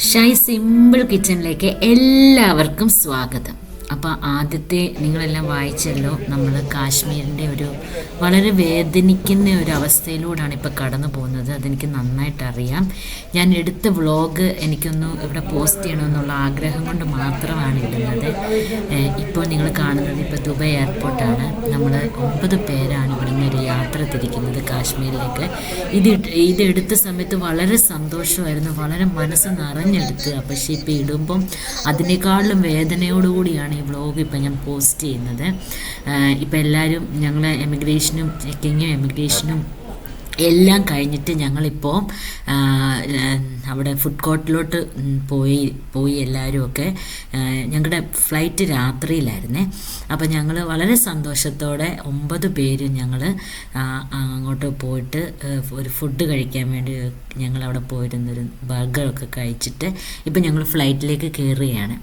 Shai simple കിച്ചണിലേക്ക് എല്ലാവർക്കും സ്വാഗതം. അപ്പോൾ ആദ്യത്തെ നിങ്ങളെല്ലാം വായിച്ചല്ലോ, നമ്മൾ കാശ്മീരിൻ്റെ ഒരു വളരെ വേദനിക്കുന്ന ഒരു അവസ്ഥയിലൂടെയാണ് ഇപ്പോൾ കടന്നു പോകുന്നത്. അതെനിക്ക് നന്നായിട്ട് അറിയാം. ഞാൻ എടുത്ത വ്ളോഗ് എനിക്കൊന്ന് ഇവിടെ പോസ്റ്റ് ചെയ്യണമെന്നുള്ള ആഗ്രഹം കൊണ്ട് മാത്രമാണ് ഇടുന്നത്. ഇപ്പോൾ നിങ്ങൾ കാണുന്നത് ഇപ്പോൾ ദുബായ് എയർപോർട്ടാണ്. നമ്മൾ 9 പേരാണ് ഇവിടുന്ന് ഒരു യാത്ര തിരിക്കുന്നത് കാശ്മീരിലേക്ക്. ഇതെടുത്ത സമയത്ത് വളരെ സന്തോഷമായിരുന്നു, വളരെ മനസ്സ് നിറഞ്ഞെടുത്ത്. പക്ഷേ ഇപ്പോൾ ഇടുമ്പം അതിനേക്കാളും വേദനയോടുകൂടിയാണ് ഈ വ്ളോഗ് ഇപ്പം ഞാൻ പോസ്റ്റ് ചെയ്യുന്നത്. ഇപ്പം എല്ലാവരും ഞങ്ങൾ എമിഗ്രേഷനും എല്ലാം കഴിഞ്ഞിട്ട് ഞങ്ങളിപ്പോൾ അവിടെ ഫുഡ് കോർട്ടിലോട്ട് പോയി എല്ലാവരുമൊക്കെ. ഞങ്ങളുടെ ഫ്ലൈറ്റ് രാത്രിയിലായിരുന്നേ. അപ്പോൾ ഞങ്ങൾ വളരെ സന്തോഷത്തോടെ 9 പേരും ഞങ്ങൾ അങ്ങോട്ട് പോയിട്ട് ഒരു ഫുഡ് കഴിക്കാൻ വേണ്ടി ഞങ്ങളവിടെ പോയിരുന്നൊരു ബർഗറൊക്കെ കഴിച്ചിട്ട് ഇപ്പം ഞങ്ങൾ ഫ്ലൈറ്റിലേക്ക് കയറുകയാണ്.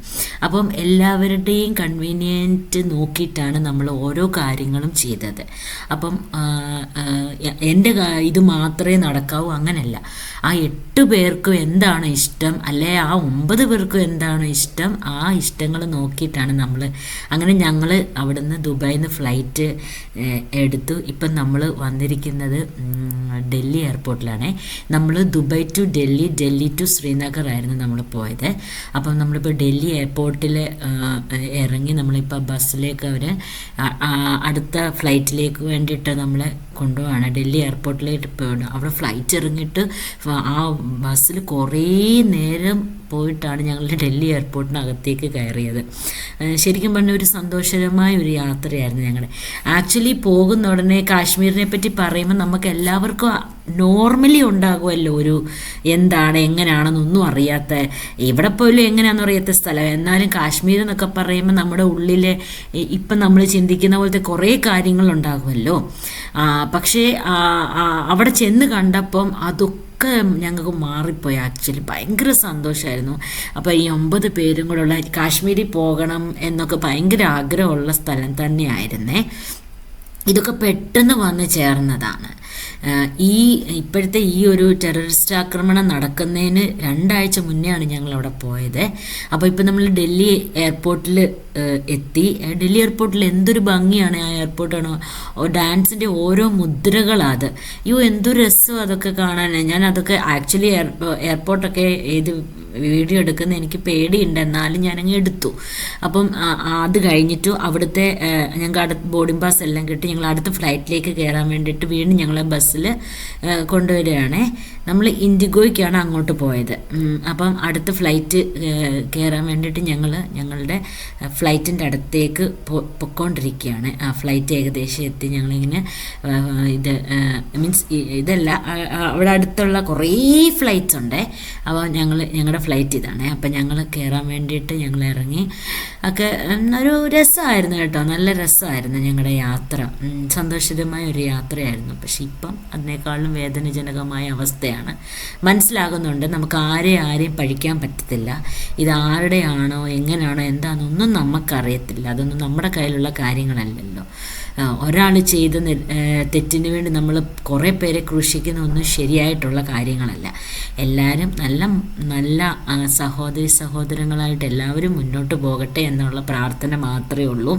അപ്പം എല്ലാവരുടെയും കൺവീനിയൻറ്റ് നോക്കിയിട്ടാണ് നമ്മൾ ഓരോ കാര്യങ്ങളും ചെയ്തത്. അപ്പം എൻ്റെ ഇത് മാത്രമേ നടക്കാവൂ അങ്ങനെയല്ല. ആ 8 പേർക്കും എന്താണ് ഇഷ്ടം, അല്ലെ ആ 9 പേർക്കും എന്താണ് ഇഷ്ടം, ആ ഇഷ്ടങ്ങൾ നോക്കിയിട്ടാണ് നമ്മൾ അങ്ങനെ ഞങ്ങൾ അവിടുന്ന് ദുബായിൽ നിന്ന് ഫ്ലൈറ്റ് എടുത്തു. ഇപ്പം നമ്മൾ വന്നിരിക്കുന്നത് ഡൽഹി എയർപോർട്ടിലാണ്. നമ്മൾ ദുബായ് ടു ഡൽഹി ടു ശ്രീനഗർ ആയിരുന്നു നമ്മൾ പോയത്. അപ്പം നമ്മളിപ്പോൾ ഡൽഹി എയർപോർട്ടിൽ ഇറങ്ങി നമ്മളിപ്പോൾ ബസ്സിലേക്ക് അവർ അടുത്ത ഫ്ലൈറ്റിലേക്ക് വേണ്ടിയിട്ട് നമ്മളെ കൊണ്ടുപോവാണ്. ഡൽഹി എയർപോർട്ടിലേക്ക് പോകണം. അവിടെ ഫ്ലൈറ്റ് ഇറങ്ങിയിട്ട് ആ ബസ്സിൽ കുറേ നേരം പോയിട്ടാണ് ഞങ്ങൾ ഡൽഹി എയർപോർട്ടിനകത്തേക്ക് കയറിയത്. ശരിക്കും പറഞ്ഞ ഒരു സന്തോഷകരമായ ഒരു യാത്രയായിരുന്നു ഞങ്ങളുടെ. ആക്ച്വലി പോകുന്ന ഉടനെ കാശ്മീരിനെ പറ്റി പറയുമ്പോൾ നമുക്ക് എല്ലാവർക്കും നോർമലി ഉണ്ടാകുമല്ലോ ഒരു എന്താണ് എങ്ങനെയാണെന്നൊന്നും അറിയാത്ത, എവിടെ പോലും എങ്ങനെയാണെന്ന് അറിയാത്ത സ്ഥലം. എന്നാലും കാശ്മീർ എന്നൊക്കെ പറയുമ്പോൾ നമ്മുടെ ഉള്ളിൽ ഇപ്പം നമ്മൾ ചിന്തിക്കുന്ന പോലത്തെ കുറേ കാര്യങ്ങളുണ്ടാകുമല്ലോ. പക്ഷേ അവിടെ ചെന്ന് കണ്ടപ്പം അതൊക്കെ ഞങ്ങൾക്ക് മാറിപ്പോയി. ആക്ച്വലി ഭയങ്കര സന്തോഷമായിരുന്നു. അപ്പോൾ ഈ 9 പേരും കൂടെ ഉള്ള കാശ്മീരിൽ പോകണം എന്നൊക്കെ ഭയങ്കര ആഗ്രഹമുള്ള സ്ഥലം തന്നെയായിരുന്നേ. ഇതൊക്കെ പെട്ടെന്ന് വന്ന് ചേർന്നതാണ്. ഇപ്പോഴത്തെ ഈ ഒരു ടെററിസ്റ്റ് ആക്രമണം നടക്കുന്നതിന് 2 ആഴ്ച മുന്നെയാണ് ഞങ്ങൾ അവിടെ പോയത്. അപ്പോൾ ഇപ്പോൾ നമ്മൾ ഡൽഹി എയർപോർട്ടിൽ എത്തി. ഡൽഹി എയർപോർട്ടിൽ എന്തൊരു ഭംഗിയാണ് ആ എയർപോർട്ടാണ്. ഡാൻസിൻ്റെ ഓരോ മുദ്രകളത്. എന്തൊരു രസം അതൊക്കെ കാണാൻ. ഞാൻ അതൊക്കെ ആക്ച്വലി എയർപോർട്ടൊക്കെ വീഡിയോ എടുക്കുന്ന എനിക്ക് പേടിയുണ്ട്, എന്നാലും ഞാനങ്ങ് എടുത്തു. അപ്പം അത് കഴിഞ്ഞിട്ട് അവിടുത്തെ ഞങ്ങൾക്ക് അടുത്ത ബോർഡിംഗ് പാസ് എല്ലാം കിട്ടി. ഞങ്ങൾ അടുത്ത ഫ്ലൈറ്റിലേക്ക് കയറാൻ വേണ്ടിയിട്ട് വീണ്ടും ഞങ്ങളെ ബസ്സിൽ കൊണ്ടുവരികയാണ്. നമ്മൾ ഇൻഡിഗോയ്ക്കാണ് അങ്ങോട്ട് പോയത്. അപ്പം അടുത്ത ഫ്ലൈറ്റ് കയറാൻ വേണ്ടിയിട്ട് ഞങ്ങളുടെ ഫ്ലൈറ്റിൻ്റെ അടുത്തേക്ക് പൊയ്ക്കൊണ്ടിരിക്കുകയാണ്. ആ ഫ്ലൈറ്റ് ഏകദേശം എത്തി. ഞങ്ങളിങ്ങനെ ഇതല്ല, അവിടെ അടുത്തുള്ള കുറേ ഫ്ലൈറ്റ്സ് ഉണ്ട്. അപ്പോൾ ഞങ്ങളുടെ ഫ്ലൈറ്റ് ഇതാണ്. അപ്പം ഞങ്ങൾ കയറാൻ വേണ്ടിയിട്ട് ഞങ്ങൾ ഇറങ്ങി. ഒക്കെ ഒരു രസമായിരുന്നു കേട്ടോ, നല്ല രസമായിരുന്നു ഞങ്ങളുടെ യാത്ര. സന്തോഷകരമായ ഒരു യാത്രയായിരുന്നു. പക്ഷെ ഇപ്പം അതിനേക്കാളും വേദനാജനകമായ അവസ്ഥയാണ്. മനസ്സിലാകുന്നുണ്ട്, നമുക്ക് ആരെയും പഴിക്കാൻ പറ്റത്തില്ല. ഇത് ആരുടെയാണോ എങ്ങനെയാണോ എന്താണെന്നൊന്നും നമുക്കറിയത്തില്ല. അതൊന്നും നമ്മുടെ കയ്യിലുള്ള കാര്യങ്ങളല്ലല്ലോ. ഒരാൾ ചെയ്ത തെറ്റിന് വേണ്ടി നമ്മൾ കുറേ പേരെ ക്രൂശിക്കുന്നതൊന്നും ശരിയായിട്ടുള്ള കാര്യങ്ങളല്ല. എല്ലാവരും നല്ല സഹോദരങ്ങളായിട്ട് എല്ലാവരും മുന്നോട്ട് പോകട്ടെ എന്നുള്ള പ്രാർത്ഥന മാത്രമേ ഉള്ളൂ.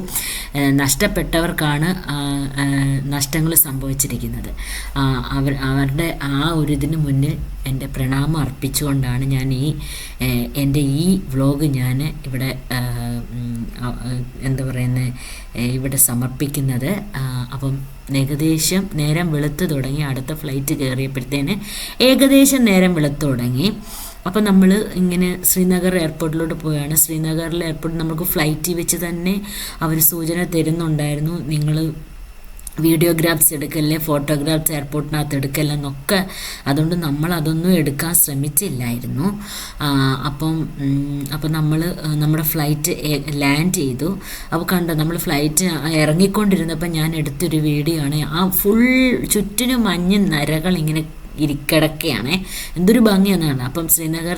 നഷ്ടപ്പെട്ടവർക്കാണ് നഷ്ടങ്ങൾ സംഭവിച്ചിരിക്കുന്നത്. അവരുടെ ആ ഒരു ഇതിന് മുന്നിൽ എൻ്റെ പ്രണാമം അർപ്പിച്ചുകൊണ്ടാണ് ഞാൻ എൻ്റെ ഈ വ്ളോഗ് ഞാൻ ഇവിടെ ഇവിടെ സമർപ്പിക്കുന്നത്. അപ്പം ഏകദേശം നേരം വെളുത്ത് തുടങ്ങി. അടുത്ത ഫ്ലൈറ്റ് കയറിയപ്പോഴത്തേന് ഏകദേശം നേരം വെളുത്ത് തുടങ്ങി. അപ്പോൾ നമ്മൾ ഇങ്ങനെ ശ്രീനഗർ എയർപോർട്ടിലോട്ട് പോവുകയാണ്. ശ്രീനഗറിലെ എയർപോർട്ടിൽ നമുക്ക് ഫ്ലൈറ്റിൽ വെച്ച് തന്നെ അവർ സൂചന തരുന്നുണ്ടായിരുന്നു, നിങ്ങൾ വീഡിയോഗ്രാഫ്സ് എടുക്കല്ലേ, ഫോട്ടോഗ്രാഫ്സ് എയർപോർട്ടിനകത്ത് എടുക്കല്ലെന്നൊക്കെ. അതുകൊണ്ട് നമ്മൾ അതൊന്നും എടുക്കാൻ ശ്രമിച്ചില്ലായിരുന്നു. അപ്പം നമ്മുടെ ഫ്ലൈറ്റ് ലാൻഡ് ചെയ്തു. അപ്പോൾ കണ്ടോ, നമ്മൾ ഫ്ലൈറ്റ് ഇറങ്ങിക്കൊണ്ടിരുന്നപ്പോൾ ഞാൻ എടുത്തൊരു വീഡിയോ ആണ്. ആ ഫുൾ ചുറ്റിനും മഞ്ഞ് നരകൾ ഇങ്ങനെ കിടക്കുകയാണ്. എന്തൊരു ഭംഗിയെന്നാണ്. അപ്പം ശ്രീനഗർ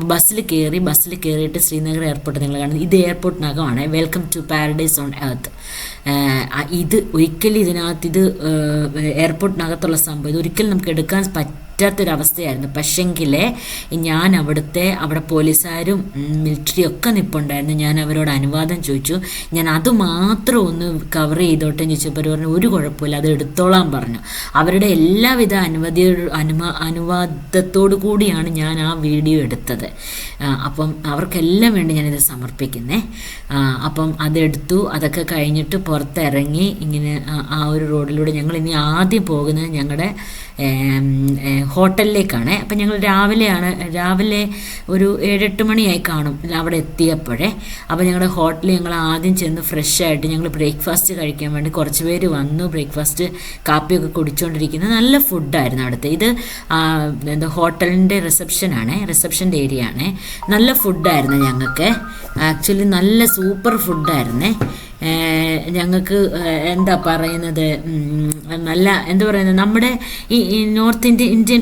ബസ്സിൽ കയറിയിട്ട് ശ്രീനഗർ എയർപോർട്ട് നിങ്ങൾ കാണുന്നത്. ഇത് എയർപോർട്ടിനകമാണ്. Welcome to paradise on earth. ഇത് ഒരിക്കലും ഇതിനകത്ത് എയർപോർട്ടിനകത്തുള്ള സംഭവം ഇതൊരിക്കലും നമുക്ക് എടുക്കാൻ പറ്റാത്തൊരവസ്ഥയായിരുന്നു. പക്ഷെങ്കിൽ അവിടെ പോലീസുകാരും മിലിറ്ററിയും ഒക്കെ നിൽപ്പുണ്ടായിരുന്നു. ഞാൻ അവരോട് അനുവാദം ചോദിച്ചു, ഞാൻ അത് മാത്രം ഒന്ന് കവർ ചെയ്തോട്ടെ ചോദിച്ചപ്പോൾ അവർ പറഞ്ഞു ഒരു കുഴപ്പമില്ല, അത് എടുത്തോളാൻ പറഞ്ഞു. അവരുടെ എല്ലാവിധ അനുവാദത്തോടു കൂടിയാണ് ഞാൻ ആ വീഡിയോ എടുത്തത്. അപ്പം അവർക്കെല്ലാം വേണ്ടി ഞാനിത് സമർപ്പിക്കുന്നേ. അപ്പം അതെടുത്തു. അതൊക്കെ കഴിഞ്ഞിട്ട് പുറത്തിറങ്ങി ഇങ്ങനെ ആ ഒരു റോഡിലൂടെ ഞങ്ങൾ ഇനി ആദ്യം പോകുന്നത് ഞങ്ങളുടെ ഹോട്ടലിലേക്കാണ്. അപ്പം ഞങ്ങൾ രാവിലെ ഒരു 7-8 മണിയായി കാണും അവിടെ എത്തിയപ്പോഴേ. അപ്പോൾ ഞങ്ങളുടെ ഹോട്ടലിൽ ഞങ്ങൾ ആദ്യം ചെന്ന് ഫ്രഷായിട്ട് ഞങ്ങൾ ബ്രേക്ക്ഫാസ്റ്റ് കഴിക്കാൻ വേണ്ടി കുറച്ച് പേര് വന്നു. ബ്രേക്ക്ഫാസ്റ്റ് കാപ്പിയൊക്കെ കുടിച്ചുകൊണ്ടിരിക്കുന്നത് നല്ല ഫുഡായിരുന്നു അവിടുത്തെ. ഇത് ഹോട്ടലിൻ്റെ റിസപ്ഷൻ്റെ ഏരിയ ആണ്. നല്ല ഫുഡായിരുന്നു ഞങ്ങൾക്ക്. ആക്ച്വലി നല്ല സൂപ്പർ ഫുഡായിരുന്നേ. ഞങ്ങൾക്ക് എന്താ പറയുന്നത്, നല്ല എന്താ പറയുന്നത്, നമ്മുടെ ഈ നോർത്ത് ഇന്ത്യൻ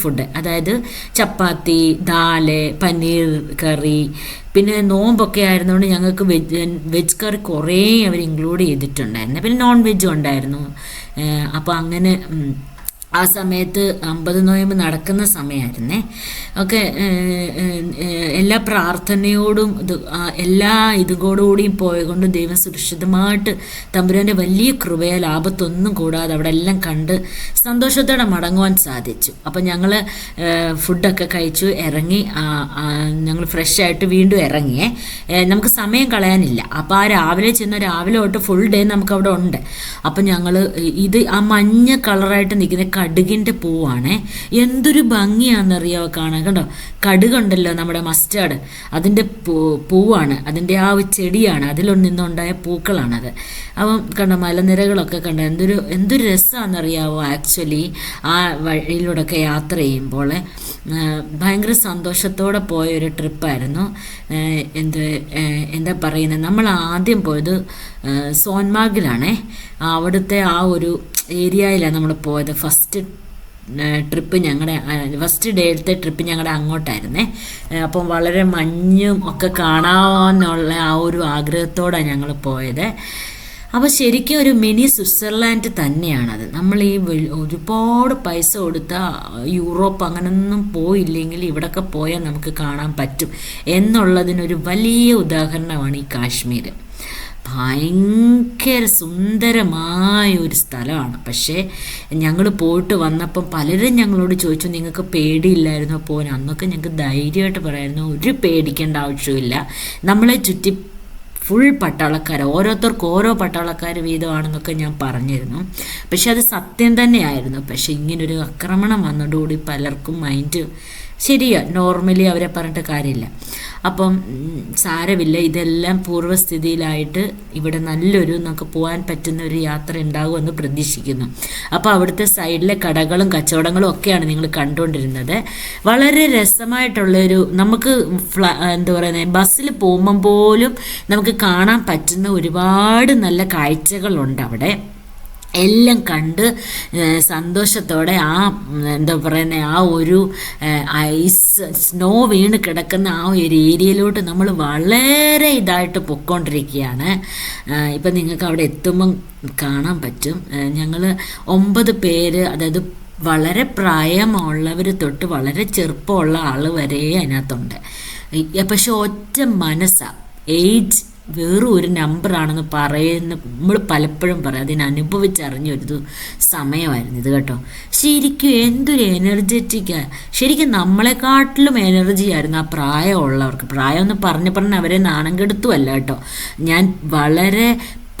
ഫുഡ് അതായത് ചപ്പാത്തി, ദാല്, പനീർ കറി, പിന്നെ നോമ്പൊക്കെ ആയിരുന്നുകൊണ്ട് ഞങ്ങൾക്ക് വെജ് കറി കുറേ അവർ ഇൻക്ലൂഡ് ചെയ്തിട്ടുണ്ടായിരുന്നു. പിന്നെ നോൺ വെജും ഉണ്ടായിരുന്നു. അപ്പോൾ അങ്ങനെ ആ സമയത്ത് 50 നോയമ്പ് നടക്കുന്ന സമയമായിരുന്നേ. ഒക്കെ എല്ലാ പ്രാർത്ഥനയോടും എല്ലാ ഇതുകൂടിയും പോയതുകൊണ്ട് ദൈവം സുരക്ഷിതമായിട്ട് തമ്പുരാൻ്റെ വലിയ കൃപയാൽ ആപത്തൊന്നും കൂടാതെ അവിടെ എല്ലാം കണ്ട് സന്തോഷത്തോടെ മടങ്ങുവാൻ സാധിച്ചു. അപ്പം ഞങ്ങൾ ഫുഡൊക്കെ കഴിച്ചു ഇറങ്ങി. ഞങ്ങൾ ഫ്രഷായിട്ട് വീണ്ടും ഇറങ്ങിയേ. നമുക്ക് സമയം കളയാനില്ല. അപ്പോൾ രാവിലെ തൊട്ട് ഫുൾ ഡേ നമുക്ക് അവിടെ ഉണ്ട്. അപ്പം ഞങ്ങൾ ആ മഞ്ഞ കളറായിട്ട് നിൽക്കുന്ന കടുകിൻ്റെ പൂവാണ്. എന്തൊരു ഭംഗിയാണെന്നറിയാമോ കാണാൻ. കണ്ടോ, കടുകുണ്ടല്ലോ നമ്മുടെ മസ്റ്റാർഡ്, അതിൻ്റെ പൂവാണ്, അതിൻ്റെ ആ ചെടിയാണ്, നിന്നുണ്ടായ പൂക്കളാണത്. അപ്പം കണ്ടോ മലനിരകളൊക്കെ കണ്ടോ, എന്തൊരു രസമാണെന്നറിയാമോ. ആക്ച്വലി ആ വഴിയിലൂടെയൊക്കെ യാത്ര ചെയ്യുമ്പോൾ ഭയങ്കര സന്തോഷത്തോടെ പോയൊരു ട്രിപ്പായിരുന്നു. എന്താ പറയുന്നത്, നമ്മൾ ആദ്യം പോയത് സോൻമാർഗിലാണേ. അവിടുത്തെ ആ ഒരു ഏരിയയിലാണ് നമ്മൾ പോയത്. ഫസ്റ്റ് ഡേയിലത്തെ ട്രിപ്പ് ഞങ്ങളുടെ അങ്ങോട്ടായിരുന്നേ. അപ്പം വളരെ മഞ്ഞും ഒക്കെ കാണാനുള്ള ആ ഒരു ആഗ്രഹത്തോടാണ് ഞങ്ങൾ പോയത്. അപ്പോൾ ശരിക്കും ഒരു മിനി സ്വിറ്റ്സർലാൻഡ് തന്നെയാണത്. നമ്മൾ ഈ ഒരുപാട് പൈസ കൊടുത്താൽ യൂറോപ്പ് അങ്ങനെയൊന്നും പോയില്ലെങ്കിൽ ഇവിടെയൊക്കെ പോയാൽ നമുക്ക് കാണാൻ പറ്റും എന്നുള്ളതിനൊരു വലിയ ഉദാഹരണമാണ് ഈ കാശ്മീർ. ഭയങ്കര സുന്ദരമായ ഒരു സ്ഥലമാണ്. പക്ഷേ ഞങ്ങൾ പോയിട്ട് വന്നപ്പം പലരും ഞങ്ങളോട് ചോദിച്ചു, നിങ്ങൾക്ക് പേടിയില്ലായിരുന്നോ പോകാൻ? അന്നൊക്കെ ഞങ്ങൾക്ക് ധൈര്യമായിട്ട് പറയായിരുന്നു, ഒരു പേടിക്കേണ്ട ആവശ്യമില്ല, നമ്മളെ ചുറ്റി ഫുൾ പട്ടാളക്കാർ, ഓരോരുത്തർക്കും ഓരോ പട്ടാളക്കാർ വീതമാണെന്നൊക്കെ ഞാൻ പറഞ്ഞിരുന്നു. പക്ഷെ അത് സത്യം തന്നെയായിരുന്നു. പക്ഷെ ഇങ്ങനൊരു ആക്രമണം വന്നതോടുകൂടി പലർക്കും മൈൻഡ് ശരിയാ, നോർമലി അവരെ പറഞ്ഞിട്ട് കാര്യമില്ല. അപ്പം സാരമില്ല, ഇതെല്ലാം പൂർവ്വസ്ഥിതിയിലായിട്ട് ഇവിടെ നമുക്ക് പോകാൻ പറ്റുന്ന ഒരു യാത്ര ഉണ്ടാകുമെന്ന് പ്രതീക്ഷിക്കുന്നു. അപ്പോൾ അവിടുത്തെ സൈഡിലെ കടകളും കച്ചവടങ്ങളും ഒക്കെയാണ് നിങ്ങൾ കണ്ടുകൊണ്ടിരുന്നത്. വളരെ രസമായിട്ടുള്ളൊരു, നമുക്ക് എന്താ പറയുന്നത്, ബസ്സിൽ പോകുമ്പം പോലും നമുക്ക് കാണാൻ പറ്റുന്ന ഒരുപാട് നല്ല കാഴ്ചകളുണ്ട് അവിടെ. എല്ലാം കണ്ട് സന്തോഷത്തോടെ എന്താ പറയുന്നത്, ആ ഒരു സ്നോ വീണ് കിടക്കുന്ന ആ ഒരു ഏരിയയിലോട്ട് നമ്മൾ വളരെ ഇതായിട്ട് പൊയ്ക്കൊണ്ടിരിക്കുകയാണ്. ഇപ്പം നിങ്ങൾക്ക് അവിടെ എത്തുമ്പം കാണാൻ പറ്റും. ഞങ്ങൾ 9 പേര്, അതായത് വളരെ പ്രായമുള്ളവർ തൊട്ട് വളരെ ചെറുപ്പമുള്ള ആൾ വരെ അതിനകത്തുണ്ട്. പക്ഷെ ഒറ്റ മനസ്സാണ്, ഏജ് വേറൊരു ഒരു നമ്പറാണെന്ന് നമ്മൾ പലപ്പോഴും പറയും. അതിനനുഭവിച്ചറിഞ്ഞൊരു സമയമായിരുന്നു ഇത് കേട്ടോ. ശരിക്കും എന്തൊരു എനർജറ്റിക്കാണ്. ശരിക്കും നമ്മളെക്കാട്ടിലും എനർജി ആയിരുന്നു ആ പ്രായമുള്ളവർക്ക്. പ്രായം പറഞ്ഞ് അവരെ നാണം കെടുത്തുമല്ല കേട്ടോ, ഞാൻ വളരെ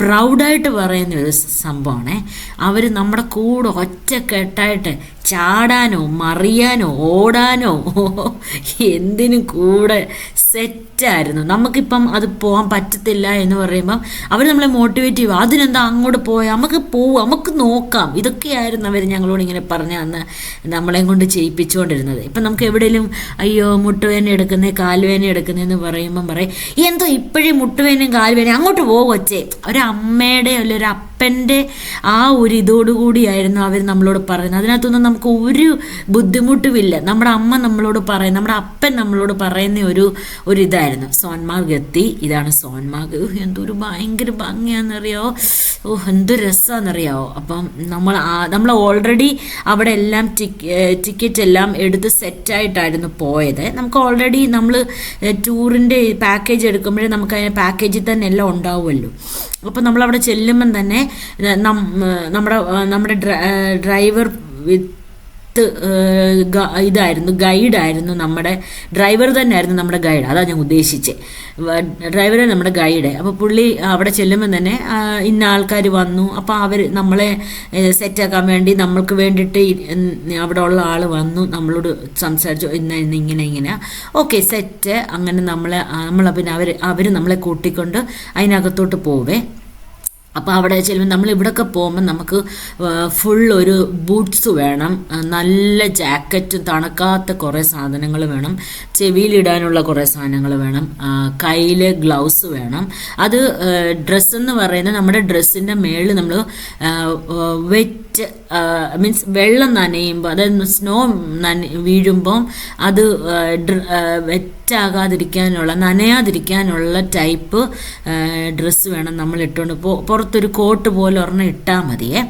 പ്രൗഡായിട്ട് പറയുന്ന ഒരു സംഭവമാണേ. അവർ നമ്മുടെ കൂടെ ഒറ്റക്കെട്ടായിട്ട് ചാടാനോ മറിയാനോ ഓടാനോ എന്തിനും കൂടെ സെറ്റായിരുന്നു. നമുക്കിപ്പം അത് പോകാൻ പറ്റത്തില്ല എന്ന് പറയുമ്പം അവർ നമ്മളെ മോട്ടിവേറ്റ് ചെയ്യും. അതിനെന്താ അങ്ങോട്ട് പോയാൽ നമുക്ക് പോവാം, നമുക്ക് നോക്കാം. ഇതൊക്കെയായിരുന്നു അവർ ഞങ്ങളോട് ഇങ്ങനെ പറഞ്ഞ് അന്ന് നമ്മളെയും കൊണ്ട് ചെയ്യിപ്പിച്ചുകൊണ്ടിരുന്നത്. ഇപ്പം നമുക്ക് എവിടെയെങ്കിലും അയ്യോ മുട്ടുവേദന എടുക്കുന്നേ കാലുവേദന എടുക്കുന്നതെന്ന് പറയുമ്പം പറയും, എന്തോ ഇപ്പോഴും മുട്ടുവേദനയും കാലുവേദനയും, അങ്ങോട്ട് പോകും ഒച്ചേ. ഒരമ്മയുടെ അല്ല ഒരു അപ്പൻ്റെ ആ ഒരു ഇതോടുകൂടിയായിരുന്നു അവർ നമ്മളോട് പറയുന്നത്. അതിനകത്തൊന്നും നമുക്ക് ഒരു ബുദ്ധിമുട്ടുമില്ല. നമ്മുടെ അമ്മ നമ്മളോട് പറയും, നമ്മുടെ അപ്പൻ നമ്മളോട് പറയുന്ന ഒരു ഇതായിരുന്നു. സോൻമാർഗ് എത്തി. ഇതാണ് സോൻമാർഗ്. എന്തൊരു ഭയങ്കര ഭംഗിയാണെന്നറിയോ, എന്ത് രസമാണെന്നറിയാവോ. അപ്പം നമ്മൾ ഓൾറെഡി അവിടെ എല്ലാം ടിക്കറ്റ് എല്ലാം എടുത്ത് സെറ്റായിട്ടായിരുന്നു പോയത്. നമുക്ക് ഓൾറെഡി നമ്മൾ ടൂറിൻ്റെ പാക്കേജ് എടുക്കുമ്പോഴേ നമുക്ക് അതിന് പാക്കേജിൽ തന്നെ എല്ലാം ഉണ്ടാവുമല്ലോ. അപ്പോൾ നമ്മളവിടെ ചെല്ലുമ്പം തന്നെ നമ്മുടെ ഡ്രൈവർ ഇതായിരുന്നു, ഗൈഡായിരുന്നു. നമ്മുടെ ഡ്രൈവർ തന്നെ ആയിരുന്നു നമ്മുടെ ഗൈഡ്. അതാണ് ഞാൻ ഉദ്ദേശിച്ചത്, ഡ്രൈവറെ നമ്മുടെ ഗൈഡ്. അപ്പോൾ പുള്ളി അവിടെ ചെല്ലുമ്പോൾ തന്നെ ഇന്ന ആൾക്കാർ വന്നു, അപ്പോൾ അവർ നമ്മളെ സെറ്റാക്കാൻ വേണ്ടി നമ്മൾക്ക് വേണ്ടിയിട്ട് അവിടെ ഉള്ള ആൾ വന്നു, നമ്മളോട് സംസാരിച്ചു, ഇങ്ങനെ ഓക്കെ സെറ്റ്. അങ്ങനെ നമ്മളെ പിന്നെ അവർ നമ്മളെ കൂട്ടിക്കൊണ്ട് അതിനകത്തോട്ട് പോവേ. അപ്പോൾ അവിടെ ചെല്ലുമ്പോൾ നമ്മൾ ഇവിടെയൊക്കെ പോകുമ്പോൾ നമുക്ക് ഫുൾ ഒരു ബൂട്ട്സ് വേണം, നല്ല ജാക്കറ്റും തണുക്കാത്ത കുറേ സാധനങ്ങൾ വേണം, ചെവിയിലിടാനുള്ള കുറേ സാധനങ്ങൾ വേണം, കയ്യിൽ ഗ്ലൗസ് വേണം. അത് ഡ്രസ്സെന്ന് പറയുന്നത് നമ്മുടെ ഡ്രസ്സിൻ്റെ മേളിൽ നമ്മൾ വെറ്റ് മീൻസ് വെള്ളം നനയുമ്പോൾ, അതായത് സ്നോ വീഴുമ്പം അത് വെറ്റാകാതിരിക്കാനുള്ള, നനയാതിരിക്കാനുള്ള ടൈപ്പ് ഡ്രസ്സ് വേണം നമ്മൾ ഇട്ടുകൊണ്ട് പുറത്തൊരു കോട്ട് പോലെ ഒരെണ്ണം ഇട്ടാൽ മതിയേ.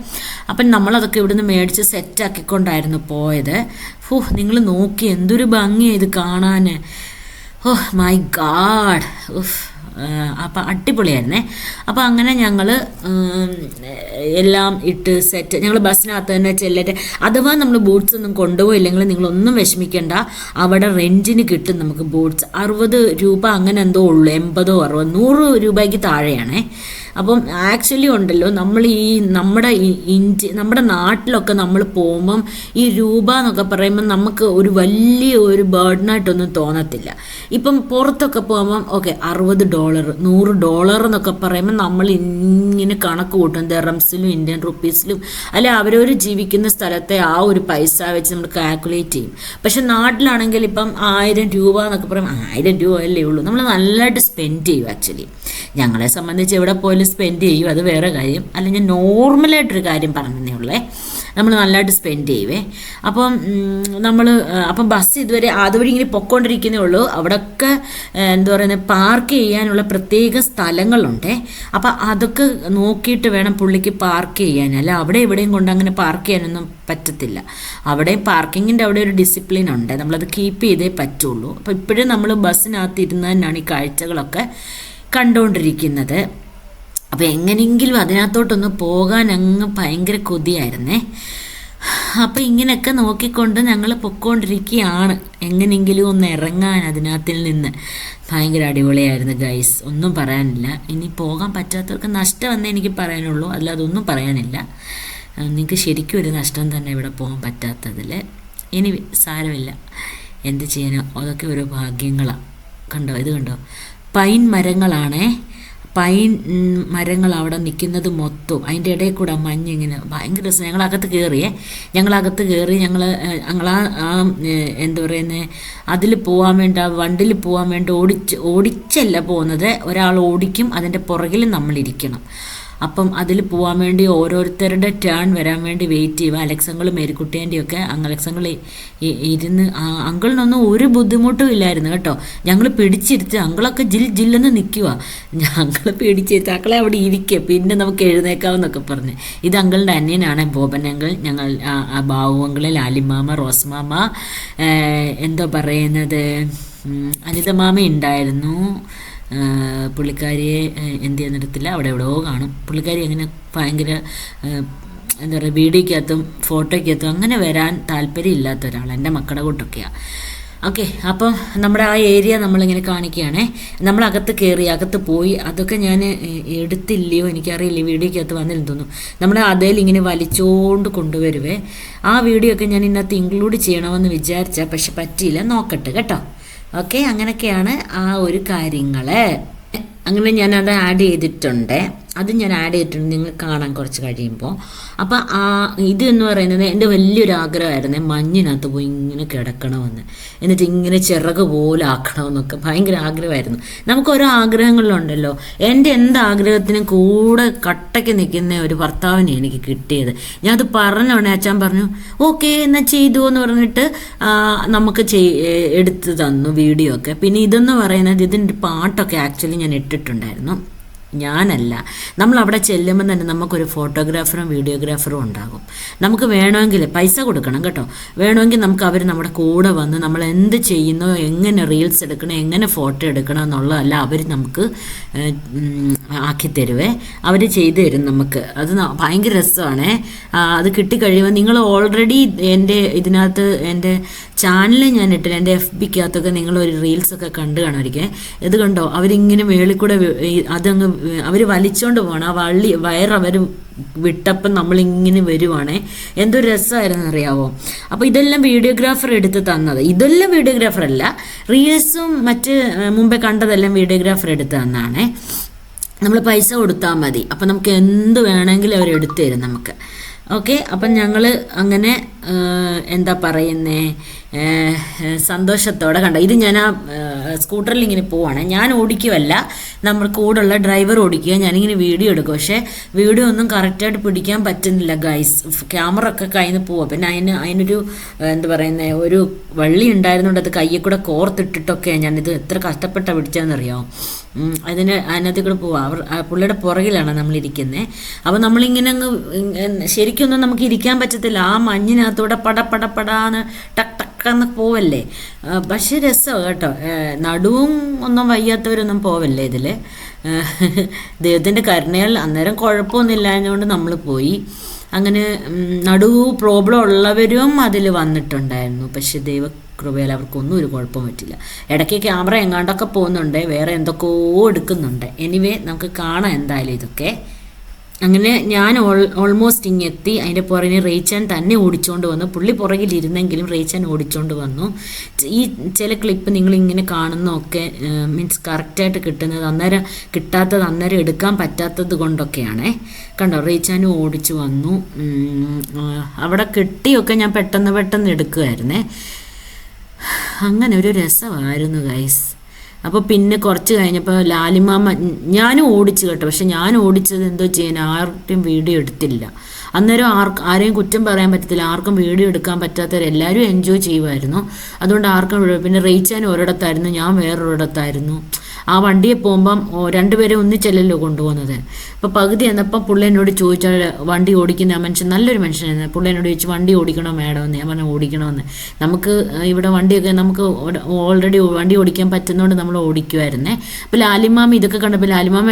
അപ്പം നമ്മളതൊക്കെ ഇവിടുന്ന് മേടിച്ച് സെറ്റാക്കിക്കൊണ്ടായിരുന്നു പോയത്. നിങ്ങൾ നോക്കി എന്തൊരു ഭംഗിയാണ് ഇത് കാണാൻ. My God. അപ്പം അടിപൊളിയായിരുന്നേ. അപ്പോൾ അങ്ങനെ ഞങ്ങൾ എല്ലാം ഇട്ട് സെറ്റ്, ഞങ്ങൾ ബസ്സിനകത്ത് തന്നെ ചെല്ലട്ടെ. അഥവാ നമ്മൾ ബൂട്ട്സ് ഒന്നും കൊണ്ടുപോയില്ലെങ്കിൽ നിങ്ങളൊന്നും വിഷമിക്കേണ്ട, അവിടെ റെൻറ്റിന് കിട്ടും നമുക്ക് ബൂട്ട്സ്. 60 രൂപ അങ്ങനെ എന്തോ ഉള്ളൂ, 80 60 100 രൂപയ്ക്ക് താഴെയാണേ. അപ്പം ആക്ച്വലി ഉണ്ടല്ലോ, നമ്മൾ നമ്മുടെ നാട്ടിലൊക്കെ നമ്മൾ പോകുമ്പം ഈ രൂപ എന്നൊക്കെ പറയുമ്പം നമുക്ക് ഒരു വലിയ ഒരു ബേർഡനായിട്ടൊന്നും തോന്നത്തില്ല. ഇപ്പം പുറത്തൊക്കെ പോകുമ്പം ഓക്കെ $60 $100 എന്നൊക്കെ പറയുമ്പോൾ നമ്മൾ ഇങ്ങനെ കണക്ക് കൂട്ടും, ദിറംസിലും ഇന്ത്യൻ റുപ്പീസിലും അല്ലെ അവരവർ ജീവിക്കുന്ന സ്ഥലത്തെ ആ ഒരു പൈസ വെച്ച് നമ്മൾ കാൽക്കുലേറ്റ് ചെയ്യും. പക്ഷെ നാട്ടിലാണെങ്കിൽ ഇപ്പം 1000 രൂപ എന്നൊക്കെ പറയുമ്പോൾ 1000 രൂപ അല്ലേ ഉള്ളൂ. നമ്മൾ നല്ലതായിട്ട് സ്പെൻഡ് ചെയ്യും. ആക്ച്വലി ഞങ്ങളെ സംബന്ധിച്ച് എവിടെ പോയാലും സ്പെൻഡ് ചെയ്യും, അത് വേറെ കാര്യം. അല്ല, ഞാൻ നോർമലായിട്ടൊരു കാര്യം പറഞ്ഞതേ ഉള്ളേ, നമ്മൾ നല്ലതായിട്ട് സ്പെൻഡ് ചെയ്യുവേ. അപ്പം ബസ് അതുവഴി ഇങ്ങനെ പൊയ്ക്കൊണ്ടിരിക്കുന്നേ ഉള്ളൂ. അവിടെയൊക്കെ എന്താ പറയുന്നത്, പാർക്ക് ചെയ്യാനുള്ള പ്രത്യേക സ്ഥലങ്ങളുണ്ടേ. അപ്പം അതൊക്കെ നോക്കിയിട്ട് വേണം പുള്ളിക്ക് പാർക്ക് ചെയ്യാൻ. അല്ല അവിടെ എവിടെയും കൊണ്ട് അങ്ങനെ പാർക്ക് ചെയ്യാനൊന്നും പറ്റത്തില്ല. അവിടെ പാർക്കിങ്ങിൻ്റെ അവിടെ ഒരു ഡിസിപ്ലിൻ ഉണ്ട്, നമ്മളത് കീപ്പ് ചെയ്തേ പറ്റുള്ളൂ. അപ്പോൾ ഇപ്പോഴും നമ്മൾ ബസ്സിനകത്ത് ഇരുന്ന് തന്നെയാണ് ഈ കാഴ്ചകളൊക്കെ കണ്ടുകൊണ്ടിരിക്കുന്നത്. അപ്പോൾ എങ്ങനെയെങ്കിലും അതിനകത്തോട്ടൊന്ന് പോകാൻ അങ്ങ് ഭയങ്കര കൊതിയായിരുന്നേ. അപ്പോൾ ഇങ്ങനെയൊക്കെ നോക്കിക്കൊണ്ട് ഞങ്ങൾ പൊയ്ക്കൊണ്ടിരിക്കുകയാണ്, എങ്ങനെയെങ്കിലും ഒന്ന് ഇറങ്ങാൻ അതിനകത്തിൽ നിന്ന്. ഭയങ്കര അടിപൊളിയായിരുന്നു ഗൈസ്, ഒന്നും പറയാനില്ല. ഇനി പോകാൻ പറ്റാത്തവർക്ക് നഷ്ടമെന്നേ എനിക്ക് പറയാനുള്ളൂ, അല്ലാതെ ഒന്നും പറയാനില്ല. നിങ്ങൾക്ക് ശരിക്കും ഒരു നഷ്ടം തന്നെ ഇവിടെ പോകാൻ പറ്റാത്തതിൽ. ഇനി സാരമില്ല, എന്ത് ചെയ്യാനോ, അതൊക്കെ ഓരോ ഭാഗ്യങ്ങളാണ്. കണ്ടോ, ഇത് കണ്ടോ, പൈൻ മരങ്ങളാണേ. പൈൻ മരങ്ങൾ അവിടെ നിൽക്കുന്നത് മൊത്തം, അതിൻ്റെ ഇടയിൽ കൂടെ മഞ്ഞിങ്ങനെ ഭയങ്കര രസം. ഞങ്ങളകത്ത് കയറി എന്താ പറയുന്നത്, അതിൽ പോകാൻ വേണ്ടി, ആ വണ്ടിയിൽ പോകാൻ വേണ്ടി ഓടിച്ചല്ല പോകുന്നത്, ഒരാൾ ഓടിക്കും, അതിൻ്റെ പുറകിൽ നമ്മളിരിക്കണം. അപ്പം അതിൽ പോകാൻ വേണ്ടി ഓരോരുത്തരുടെ ടേൺ വരാൻ വേണ്ടി വെയിറ്റ് ചെയ്യുക. അലക്സങ്ങളും മേരിക്കുട്ടിയേൻ്റെയൊക്കെ അലക്സങ്ങൾ ഇരുന്ന്, അങ്കിളിനൊന്നും ഒരു ബുദ്ധിമുട്ടും ഇല്ലായിരുന്നു കേട്ടോ. ഞങ്ങൾ പിടിച്ചിരുത്തി, അങ്കിളൊക്കെ ജില്ലെന്ന് നിൽക്കുക, ഞങ്ങൾ പിടിച്ചിരുത്തി അക്കളെ അവിടെ ഇരിക്കുക, പിന്നെ നമുക്ക് എഴുന്നേക്കാമെന്നൊക്കെ പറഞ്ഞ്. ഇത് അങ്കിളിൻ്റെ അന്യനാണ് ബോബൻ അങ്കിൾ. ഞങ്ങൾ ബാബു അങ്കിള്, ലാലിമാമ, റോസ്മാമ, എന്താ പറയുന്നത്, അനിതമാമ ഉണ്ടായിരുന്നു. പുള്ളിക്കാരിയെ എന്ത് ചെയ്യുന്നിടത്തില്ല, അവിടെ എവിടെയോ കാണും. പുള്ളിക്കാരി അങ്ങനെ ഭയങ്കര എന്താ പറയുക, വീഡിയോയ്ക്കകത്തും ഫോട്ടോയ്ക്കകത്തും അങ്ങനെ വരാൻ താല്പര്യം ഇല്ലാത്ത ഒരാൾ, എൻ്റെ മക്കളുടെ കൂട്ടൊക്കെയാണ്. ഓക്കെ, അപ്പം നമ്മുടെ ആ ഏരിയ നമ്മളിങ്ങനെ കാണിക്കുകയാണേ. നമ്മളകത്ത് കയറി, അകത്ത് പോയി, അതൊക്കെ ഞാൻ എടുത്തില്ലയോ എനിക്കറിയില്ല, വീഡിയോയ്ക്കകത്ത് വന്നില്ലെന്ന് തോന്നുന്നു. നമ്മളെ അതേൽ ഇങ്ങനെ വലിച്ചോണ്ട് കൊണ്ടുവരുവേ. ആ വീഡിയോ ഒക്കെ ഞാൻ ഇന്നത്തെ ഇൻക്ലൂഡ് ചെയ്യണമെന്ന് വിചാരിച്ചാൽ, പക്ഷെ പറ്റിയില്ല, നോക്കട്ടെ കേട്ടോ. ഓക്കെ, അങ്ങനെയൊക്കെയാണ് ആ ഒരു കാര്യങ്ങൾ. അങ്ങനെ ഞാനത് ആഡ് ചെയ്തിട്ടുണ്ട്. അത് ഞാൻ ആഡ് ചെയ്തിട്ടുണ്ട്, നിങ്ങൾ കാണാൻ കുറച്ച് കഴിയുമ്പോൾ. അപ്പം ഇത് എന്ന് പറയുന്നത് എൻ്റെ വലിയൊരു ആഗ്രഹമായിരുന്നു, മഞ്ഞിനകത്ത് പോയി ഇങ്ങനെ കിടക്കണമെന്ന്, എന്നിട്ട് ഇങ്ങനെ ചിറക് പോലെ ആക്കണമെന്നൊക്കെ ഭയങ്കര ആഗ്രഹമായിരുന്നു. നമുക്ക് ഓരോ ആഗ്രഹങ്ങളിലുണ്ടല്ലോ. എൻ്റെ എന്താഗ്രഹത്തിനും കൂടെ കട്ടയ്ക്ക് നിൽക്കുന്ന ഒരു ഭർത്താവിനെ എനിക്ക് കിട്ടിയത്. ഞാൻ അത് പറഞ്ഞോണേ അച്ഛൻ പറഞ്ഞു ഓക്കെ എന്നാൽ ചെയ്തു എന്ന് പറഞ്ഞിട്ട് നമുക്ക് എടുത്ത് തന്നു വീഡിയോ ഒക്കെ. പിന്നെ ഇതെന്ന് പറയുന്നത് ഇതിൻ്റെ പാട്ടൊക്കെ ആക്ച്വലി ഞാൻ ഇട്ടിട്ടുണ്ടായിരുന്നു, ഞാനല്ല. നമ്മൾ അവിടെ ചെല്ലുമ്പോൾ തന്നെ നമുക്കൊരു ഫോട്ടോഗ്രാഫറും വീഡിയോഗ്രാഫറും ഉണ്ടാകും. നമുക്ക് വേണമെങ്കിൽ പൈസ കൊടുക്കണം കേട്ടോ. വേണമെങ്കിൽ നമുക്ക് അവർ നമ്മുടെ കൂടെ വന്ന് നമ്മൾ എന്ത് ചെയ്യുന്നോ, എങ്ങനെ റീൽസ് എടുക്കണം, എങ്ങനെ ഫോട്ടോ എടുക്കണം എന്നുള്ളതല്ല അവർ നമുക്ക് ആക്കിത്തരുവേ. അവർ ചെയ്തു തരും നമുക്ക്. അത് ഭയങ്കര രസമാണേ. അത് കിട്ടിക്കഴിയുമ്പോൾ നിങ്ങൾ ഓൾറെഡി എൻ്റെ ഇതിനകത്ത് എൻ്റെ ചാനൽ ഞാൻ ഇട്ടില്ല, എൻ്റെ FBക്കകത്തൊക്കെ നിങ്ങളൊരു റീൽസൊക്കെ കണ്ടു കാണുമായിരിക്കേ. ഇത് കണ്ടോ, അവരിങ്ങനെ മേളിൽ കൂടെ അതങ്ങ് അവർ വലിച്ചോണ്ട് പോകണം. ആ വയറവർ വിട്ടപ്പം നമ്മളിങ്ങനെ വരുവാണേ. എന്തൊരു രസമായിരുന്നു അറിയാവോ. അപ്പോൾ ഇതെല്ലാം വീഡിയോഗ്രാഫർ എടുത്ത് തന്നത്. ഇതെല്ലാം വീഡിയോഗ്രാഫർ അല്ല, റീൽസും മറ്റ് മുമ്പേ കണ്ടതെല്ലാം വീഡിയോഗ്രാഫർ എടുത്ത് തന്നാണേ. നമ്മൾ പൈസ കൊടുത്താൽ മതി. അപ്പം നമുക്ക് എന്ത് വേണമെങ്കിലും അവർ എടുത്തു തരും നമുക്ക്. ഓക്കെ, അപ്പം ഞങ്ങൾ അങ്ങനെ എന്താ പറയുന്നേ, സന്തോഷത്തോടെ കണ്ട. ഇത് ഞാൻ ആ സ്കൂട്ടറിൽ ഇങ്ങനെ പോവാണ്, ഞാൻ ഓടിക്കുമല്ല, നമ്മൾ കൂടെയുള്ള ഡ്രൈവർ ഓടിക്കുക, ഞാനിങ്ങനെ വീഡിയോ എടുക്കും. പക്ഷേ വീഡിയോ ഒന്നും കറക്റ്റായിട്ട് പിടിക്കാൻ പറ്റുന്നില്ല ഗൈസ്, ക്യാമറ ഒക്കെ കയ്യിൽ നിന്ന് പോവുക. പിന്നെ അതിനൊരു എന്താ പറയുന്നത്, ഒരു വള്ളി ഉണ്ടായിരുന്നുകൊണ്ട് അത് കയ്യിൽ കൂടെ കോർത്തിട്ടിട്ടൊക്കെ ഞാനിത് എത്ര കഷ്ടപ്പെട്ടാണ് പിടിച്ചതെന്നറിയാമോ. അതിനകത്ത് കൂടെ പോവാം. പുള്ളിയുടെ പുറകിലാണ് നമ്മളിരിക്കുന്നത്. അപ്പോൾ നമ്മളിങ്ങനെ അങ്ങ് ശരിക്കൊന്നും നമുക്ക് ഇരിക്കാൻ പറ്റത്തില്ല. ആ മഞ്ഞിനകത്തൂടെ പടപടപടാന്ന് ടക്ക് ടക്കെന്ന് പോവല്ലേ. പക്ഷെ രസമാണ് കേട്ടോ. നടുവും ഒന്നും വയ്യാത്തവരൊന്നും പോവല്ലേ ഇതിൽ. ദൈവത്തിൻ്റെ കരുണയാൽ അന്നേരം കുഴപ്പമൊന്നും ഇല്ലാഞ്ഞുകൊണ്ട് നമ്മൾ പോയി. അങ്ങനെ നടുവ് പ്രോബ്ലം ഉള്ളവരും അതിൽ വന്നിട്ടുണ്ടായിരുന്നു. പക്ഷെ ദൈവകൃപയാൽ അവർക്കൊന്നും ഒരു കുഴപ്പം പറ്റില്ല. ഇടയ്ക്ക് ക്യാമറ എങ്ങാണ്ടൊക്കെ പോകുന്നുണ്ട്, വേറെ എന്തൊക്കെയോ എടുക്കുന്നുണ്ട്. എനിവേ നമുക്ക് കാണാം എന്തായാലും ഇതൊക്കെ. അങ്ങനെ ഞാൻ ഓൾമോസ്റ്റ് ഇങ്ങെത്തി. അതിൻ്റെ പുറകിന് റേച്ചാൻ തന്നെ ഓടിച്ചുകൊണ്ട് വന്നു. പുള്ളി പുറകിലിരുന്നെങ്കിലും റേച്ചാൻ ഓടിച്ചുകൊണ്ട് വന്നു. ഈ ചില ക്ലിപ്പ് നിങ്ങളിങ്ങനെ കാണുന്നതൊക്കെ മീൻസ് കറക്റ്റായിട്ട് കിട്ടുന്നത് അന്നേരം എടുക്കാൻ പറ്റാത്തത് കൊണ്ടൊക്കെയാണേ. കണ്ടോ, റേച്ചാനും ഓടിച്ചു വന്നു. അവിടെ കിട്ടിയൊക്കെ ഞാൻ പെട്ടെന്ന് എടുക്കുമായിരുന്നേ. അങ്ങനെ ഒരു രസമായിരുന്നു ഗൈസ്. അപ്പോൾ പിന്നെ കുറച്ച് കഴിഞ്ഞപ്പോൾ ലാലിമാമ, ഞാനും ഓടിച്ചു കേട്ടോ. പക്ഷെ ഞാൻ ഓടിച്ചത് എന്തോ ചെയ്യാൻ, ആർക്കും വീഡിയോ എടുത്തില്ല. അന്നേരം ആരെയും കുറ്റം പറയാൻ പറ്റത്തില്ല. ആർക്കും വീഡിയോ എടുക്കാൻ പറ്റാത്തവരെല്ലാവരും എൻജോയ് ചെയ്യുമായിരുന്നു. അതുകൊണ്ട് ആർക്കും. പിന്നെ റേച്ചാൻ ഒരിടത്തായിരുന്നു, ഞാൻ വേറൊരിടത്തായിരുന്നു. ആ വണ്ടിയെ പോകുമ്പം രണ്ടുപേരെ ഒന്നിച്ചല്ലല്ലോ കൊണ്ടുപോകുന്നത്. അപ്പോൾ പകുതി എന്നപ്പം പുള്ളി എന്നോട് ചോദിച്ചാൽ വണ്ടി ഓടിക്കുന്ന ആ മനുഷ്യൻ നല്ലൊരു മനുഷ്യനായിരുന്നു. പുള്ളി എന്നോട് ചോദിച്ചു വണ്ടി ഓടിക്കണോ മാഡം എന്ന്. ഞാൻ പറഞ്ഞു ഓടിക്കണമെന്ന്. നമുക്ക് ഇവിടെ വണ്ടിയൊക്കെ നമുക്ക് ഓൾറെഡി വണ്ടി ഓടിക്കാൻ പറ്റുന്നതുകൊണ്ട് നമ്മൾ ഓടിക്കുമായിരുന്നേ. അപ്പോൾ ലാലിമാമ ഇതൊക്കെ കണ്ടപ്പോൾ ലാലിമാമ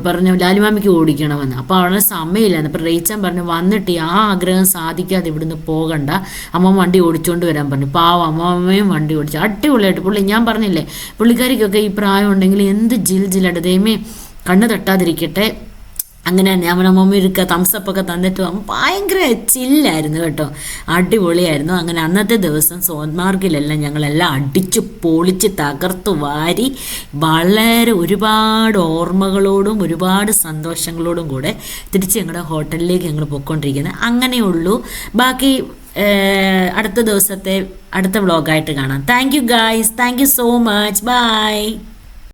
പറഞ്ഞു ലാലിമാമയ്ക്ക് ഓടിക്കണമെന്ന്. അപ്പോൾ അവളെ സമയമില്ലായിരുന്നു. അപ്പോൾ റേച്ചാൻ പറഞ്ഞു വന്നിട്ട് ആ ആഗ്രഹം സാധിക്കാതെ ഇവിടുന്ന് പോകണ്ട, അമ്മ വണ്ടി ഓടിച്ചുകൊണ്ട് വരാൻ പറഞ്ഞു. പാവം അമ്മമ്മയും വണ്ടി ഓടിച്ചു അടിപൊളിയായിട്ട്. പുള്ളി ഞാൻ പറഞ്ഞില്ലേ, പുള്ളിക്കാരിക്കൊക്കെ ഈ പ്രായം ഉണ്ടെങ്കിൽ എന്ത് ജിൽജിലായിട്ട് ദൈവമേ കണ്ണ് തട്ടാതിരിക്കട്ടെ. അങ്ങനെ അമ്മമ്മ ഇരിക്കുക തംസപ്പൊക്കെ തന്നിട്ട് ഭയങ്കര ചില്ലായിരുന്നു കേട്ടോ, അടിപൊളിയായിരുന്നു. അങ്ങനെ അന്നത്തെ ദിവസം സോൻമാർഗിലെല്ലാം ഞങ്ങളെല്ലാം അടിച്ചു പൊളിച്ച് തകർത്തു വാരി വളരെ ഒരുപാട് ഓർമ്മകളോടും ഒരുപാട് സന്തോഷങ്ങളോടും കൂടെ തിരിച്ച് ഞങ്ങളുടെ ഹോട്ടലിലേക്ക് ഞങ്ങൾ പോയിക്കൊണ്ടിരിക്കുന്നത്. അങ്ങനെയുള്ളൂ. ബാക്കി അടുത്ത ദിവസത്തെ അടുത്ത വ്ളോഗായിട്ട് കാണാം. Thank you guys, thank you so much, by.